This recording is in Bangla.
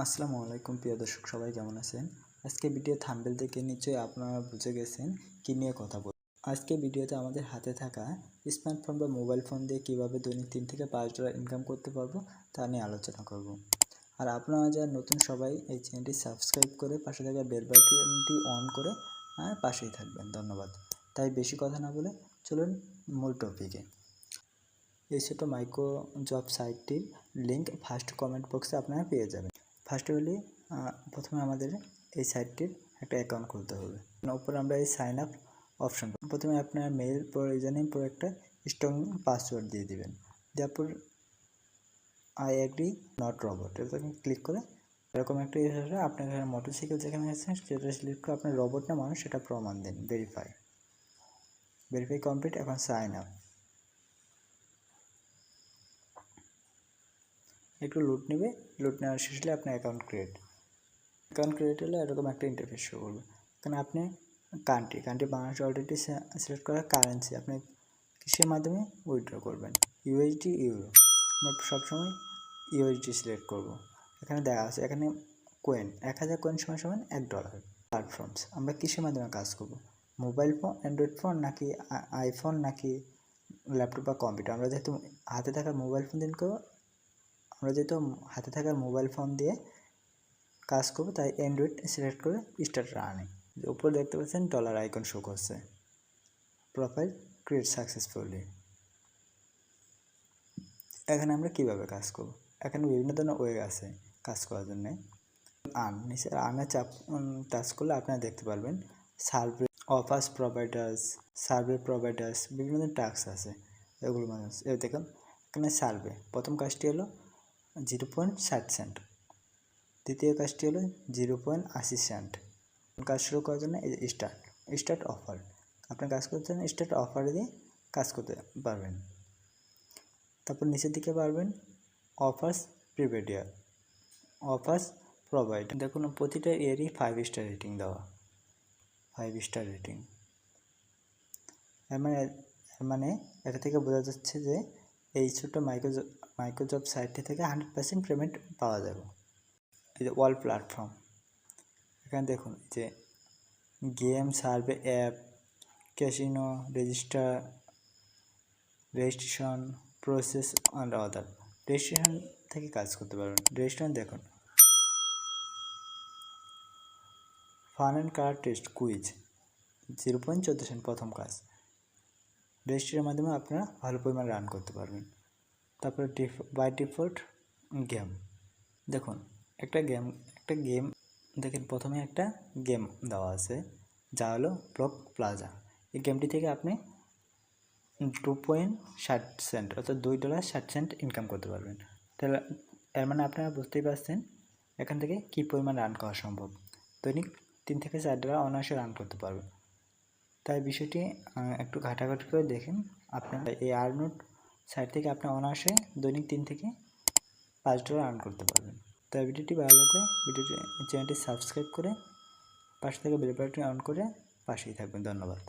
আসসালামু আলাইকুম প্রিয় দর্শক, সবাই কেমন আছেন? আজকে ভিডিও থাম্বনেল থেকে নিশ্চয়ই আপনারা বুঝে গেছেন কি নিয়ে কথা বলব। আজকে ভিডিওতে আমাদের হাতে থাকা স্মার্টফোন বা মোবাইল ফোন দিয়ে কীভাবে দৈনিক $3 থেকে $5 ইনকাম করতে পারবো তা নিয়ে আলোচনা করব। আর আপনারা যারা নতুন, সবাই এই চ্যানেলটি সাবস্ক্রাইব করে পাশে থাকা বেল বাটনটি অন করে পাশেই থাকবেন। ধন্যবাদ। তাই বেশি কথা না বলে চলুন মূল টপিকে। এই ছোটো মাইক্রো জব সাইটটির লিঙ্ক ফার্স্ট কমেন্ট বক্সে আপনারা পেয়ে যাবেন। ফার্স্ট হলে প্রথমে আমাদের এই সাইটটির একটা অ্যাকাউন্ট খুলতে হবে। উপরে আমরা এই সাইন আপ অপশন, প্রথমে আপনার মেইল প্রয়োজনে পুরো একটা স্ট্রং পাসওয়ার্ড দিয়ে দিবেন। তারপর আই এগ্রি নট রোবট এটা ক্লিক করে এরকম একটা আসলে আপনার এখানে মোটরসাইকেল যেখানে আছে সেটা সিলেক্ট করে আপনার রোবট না মানুষ সেটা প্রমাণ দিন। Verify complete. এখন সাইন আপ, একটু লুট নেবে, লুট নেওয়ার শেষ হলে আপনার অ্যাকাউন্ট ক্রিয়েট হলে এরকম একটা ইন্টারফেস শো করবে। এখানে আপনি কান্ট্রি বাংলাদেশ অলরেডি সিলেক্ট করা, কারেন্সি আপনি কিসের মাধ্যমে উইথড্র করবেন, ইউএসডি, ইউরো। আমরা সবসময় ইউএসডি সিলেক্ট করব। এখানে দেখা আছে এখানে কয়েন 1000 কয়েন সমান $1। প্ল্যাটফর্মস আমরা কিসের মাধ্যমে কাজ করব, মোবাইল ফোন, অ্যান্ড্রয়েড ফোন নাকি আইফোন নাকি ল্যাপটপ বা কম্পিউটার। আমরা যেহেতু হাতে থাকা মোবাইল ফোন দিয়ে কাজ করবো তাই অ্যান্ড্রয়েড সিলেক্ট করে স্টার্ট রানিং। উপরে দেখতে পাচ্ছেন ডলার আইকন শো করছে। Profile create successfully. এখানে আমরা কিভাবে কাজ করব, এখানে বিভিন্ন ধরনের ওয়ে আছে কাজ করার জন্য। নিচে আর্নের টাচ করলে আপনারা দেখতে পারবেন সার্ভে অফার্স প্রোভাইডার্স বিভিন্ন ধরনের টাস্ক আছে। এগুলো মানে দেখুন এখানে সার্ভে প্রথম কাজটি হলো 0.60 সেন্ট, দ্বিতীয় কাজটি হলো 0.80 সেন্ট। কাজ শুরু করার জন্য এই যে স্টার্ট অফার, আপনি কাজ করতে চান স্টার্ট অফারে দিয়ে কাজ করতে পারবেন। তারপর নিচের দিকে পারবেন অফার্স প্রোভাইড। দেখুন প্রতিটা এরই 5 স্টার রেটিং দেওয়া, 5 স্টার রেটিং। মানে এটা থেকে বোঝা যাচ্ছে যে এই ছোট্ট মাইক্রো জব সাইটটি থেকে 100% পেমেন্ট পাওয়া যাবে। এই যে অল প্ল্যাটফর্ম, এখানে দেখুন যে game, survey, app, casino, registration, process and other. Registration থেকে কাজ করতে পারবেন। রেজিস্ট্রেশন দেখুন fun and card test quiz 0.14 cent প্রথম কাজ। রেজিস্ট্রেশনের মাধ্যমে আপনারা ভালো পরিমাণ রান করতে পারবেন। তারপরে বাই ডিফল্ট গেম, দেখুন একটা গেম দেখেন প্রথমে একটা গেম দেওয়া আছে যা হলো ব্লক প্লাজা। এই গেমটি থেকে আপনি 2.60 সেন্ট অর্থাৎ $2.60 ইনকাম করতে পারবেন। তাহলে এর মানে আপনারা বুঝতেই পারছেন এখান থেকে কী পরিমাণ রান করা সম্ভব। দৈনিক $3 থেকে $4 অনায়াসে রান করতে পারবেন। তাই বিষয়টি একটু ঘাটাঘাটি করে দেখেন। আপনার এই আর্নোট সাইট থেকে আপনি অনায়াসে দৈনিক $3 থেকে $5 আর্ন করতে পারবেন। তাই ভিডিওটি ভালো লাগলে চ্যানেলটি সাবস্ক্রাইব করে পাশে থেকে বেল বাটনটি অন করে পাশেই থাকবেন। ধন্যবাদ।